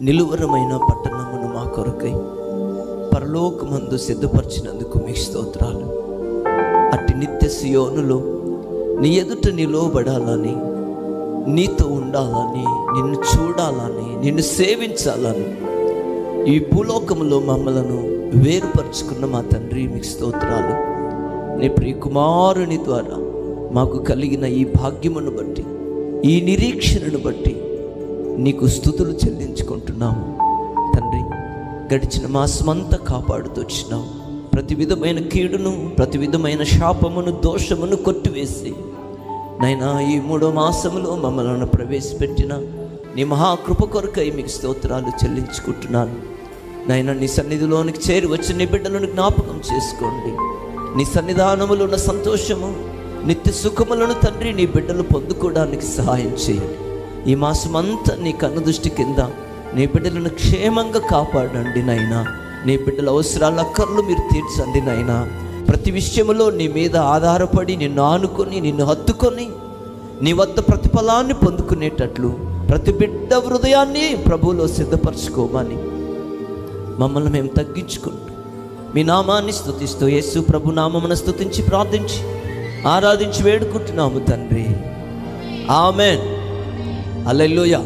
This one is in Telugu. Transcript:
నిలువరమైన పట్టణమును మా కొరకై పరలోకమందు సిద్ధపరిచినందుకు మీకు స్తోత్రాలు. అట్టి నిత్య సియోనులో నీ ఎదుట నిలవబడాలని, నీతో ఉండాలని, నిన్ను చూడాలని, నిన్ను సేవించాలని ఈ భూలోకములో మమ్మలను వేరుపరుచుకున్న మా తండ్రి మీకు స్తోత్రాలు. నీ ప్రియ కుమారుని ద్వారా మాకు కలిగిన ఈ భాగ్యమును బట్టి, ఈ నిరీక్షణను బట్టి నీకు స్తుతులు చెల్లించుకుంటున్నాము తండ్రి. గడిచిన మాసమంతా కాపాడుతూ వచ్చినావు. ప్రతి విధమైన కీడును, ప్రతి విధమైన శాపమును, దోషమును కొట్టివేసి నైనా ఈ 3వ మాసములో మమ్మల్ని ప్రవేశపెట్టిన నీ మహాకృప కొరకై మీకు స్తోత్రాలు చెల్లించుకుంటున్నాను. నైనా నీ సన్నిధిలోనికి చేరి వచ్చి నీ బిడ్డలను జ్ఞాపకం చేసుకోండి. నీ సన్నిధానములో ఉన్న సంతోషము, నిత్య సుఖములను తండ్రి నీ బిడ్డలు పొందుకోవడానికి సహాయం చేయండి. ఈ మాసమంతా నీ కన్నుదృష్టి కింద నీ బిడ్డలను క్షేమంగా కాపాడండి నైనా. నీ బిడ్డల అవసరాల అక్కర్లు మీరు తీర్చండి నైనా. ప్రతి విషయంలో నీ మీద ఆధారపడి, నిన్ను ఆనుకొని, నిన్ను హత్తుకొని నీ వద్ద ప్రతిఫలాన్ని పొందుకునేటట్లు ప్రతి బిడ్డ హృదయాన్ని ప్రభువులో సిద్ధపరచుకోమని మమ్మల్ని మేము తగ్గించుకుంటూ మీ నామాన్ని స్తుతిస్తూ యేసు ప్రభు నామమున స్తుతించి ప్రార్థించి ఆరాధించి వేడుకుంటున్నాము తండ్రి. ఆమెన్. హల్లెలూయా.